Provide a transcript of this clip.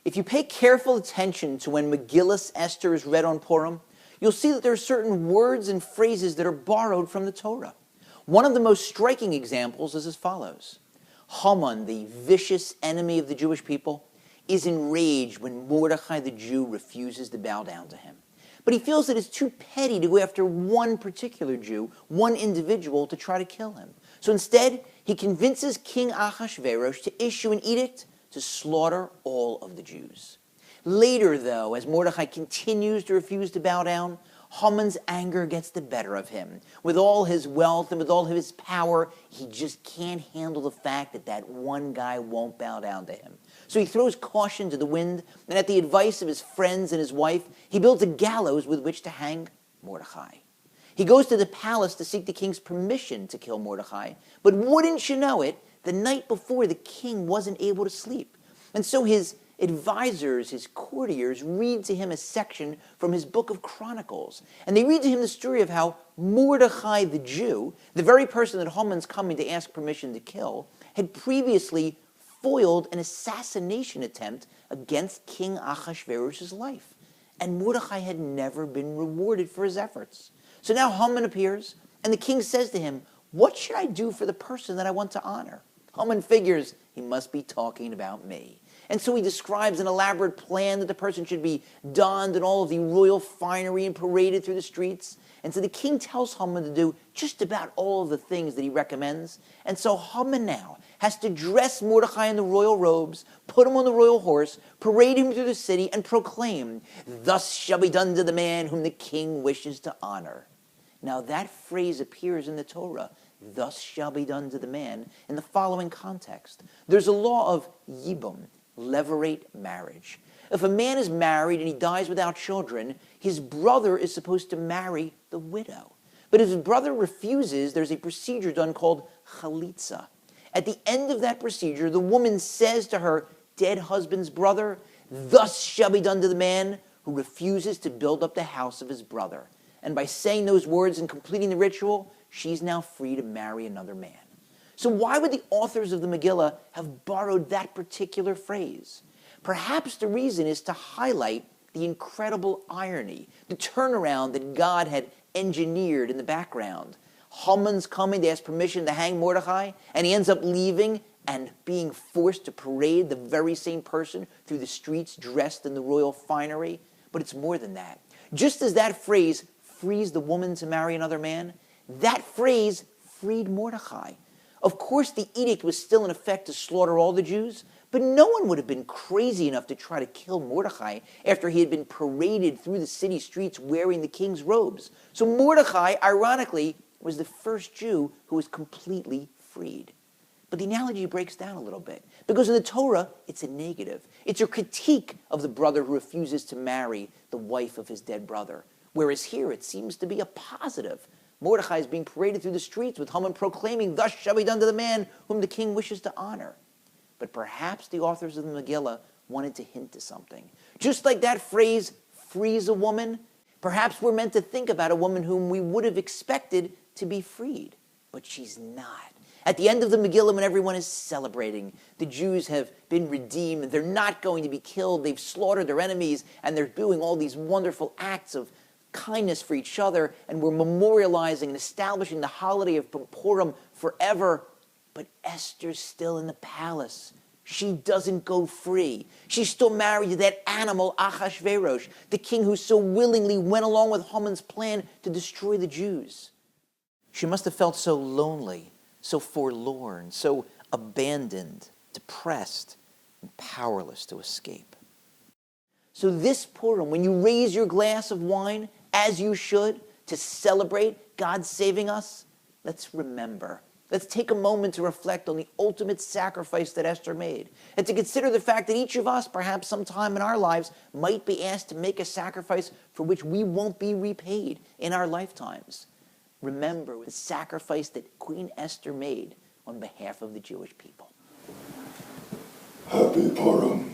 If you pay careful attention to when Megillas Esther is read on Purim, you'll see that there are certain words and phrases that are borrowed from the Torah. One of the most striking examples is as follows. Haman, the vicious enemy of the Jewish people, is enraged when Mordechai the Jew refuses to bow down to him. But he feels that it's too petty to go after one particular Jew, one individual, to try to kill him. So instead, he convinces King Ahasuerus to issue an edict to slaughter all of the Jews. Later, though, as Mordechai continues to refuse to bow down, Haman's anger gets the better of him. With all his wealth and with all of his power, he just can't handle the fact that that one guy won't bow down to him. So he throws caution to the wind, and at the advice of his friends and his wife, he builds a gallows with which to hang Mordechai. He goes to the palace to seek the king's permission to kill Mordechai, but wouldn't you know it, the night before the king wasn't able to sleep. And so his advisors, his courtiers, read to him a section from his book of Chronicles. And they read to him the story of how Mordechai the Jew, the very person that Haman's coming to ask permission to kill, had previously foiled an assassination attempt against King Ahasuerus' life. And Mordechai had never been rewarded for his efforts. So now Haman appears, and the king says to him, "What should I do for the person that I want to honor?" Haman figures he must be talking about me. And so he describes an elaborate plan that the person should be donned in all of the royal finery and paraded through the streets. And so the king tells Haman to do just about all of the things that he recommends. And so Haman now has to dress Mordechai in the royal robes, put him on the royal horse, parade him through the city, and proclaim, "Thus shall be done to the man whom the king wishes to honor." Now that phrase appears in the Torah, "Thus shall be done to the man," in the following context. There's a law of yibum, levirate marriage. If a man is married and he dies without children, his brother is supposed to marry the widow. But if his brother refuses, there's a procedure done called chalitza. At the end of that procedure, the woman says to her dead husband's brother, "Thus shall be done to the man who refuses to build up the house of his brother." And by saying those words and completing the ritual, she's now free to marry another man. So why would the authors of the Megillah have borrowed that particular phrase? Perhaps the reason is to highlight the incredible irony, the turnaround that God had engineered in the background. Haman's coming to ask permission to hang Mordechai, and he ends up leaving and being forced to parade the very same person through the streets dressed in the royal finery. But it's more than that. Just as that phrase frees the woman to marry another man, that phrase freed Mordechai. Of course, the edict was still in effect to slaughter all the Jews, but no one would have been crazy enough to try to kill Mordechai after he had been paraded through the city streets wearing the king's robes. So Mordechai, ironically, was the first Jew who was completely freed. But the analogy breaks down a little bit, because in the Torah, it's a negative. It's a critique of the brother who refuses to marry the wife of his dead brother. Whereas here, it seems to be a positive. Mordechai is being paraded through the streets with Haman proclaiming, "Thus shall be done to the man whom the king wishes to honor." But perhaps the authors of the Megillah wanted to hint to something. Just like that phrase frees a woman, perhaps we're meant to think about a woman whom we would have expected to be freed, but she's not. At the end of the Megillah, when everyone is celebrating, the Jews have been redeemed, they're not going to be killed, they've slaughtered their enemies, and they're doing all these wonderful acts of kindness for each other, and we're memorializing and establishing the holiday of Purim forever. But Esther's still in the palace. She doesn't go free. She's still married to that animal Ahasuerus, the king who so willingly went along with Haman's plan to destroy the Jews. She must have felt so lonely, so forlorn, so abandoned, depressed, and powerless to escape. So this Purim, when you raise your glass of wine, as you should, to celebrate God saving us, let's remember. Let's take a moment to reflect on the ultimate sacrifice that Esther made, and to consider the fact that each of us, perhaps sometime in our lives, might be asked to make a sacrifice for which we won't be repaid in our lifetimes. Remember the sacrifice that Queen Esther made on behalf of the Jewish people. Happy Purim.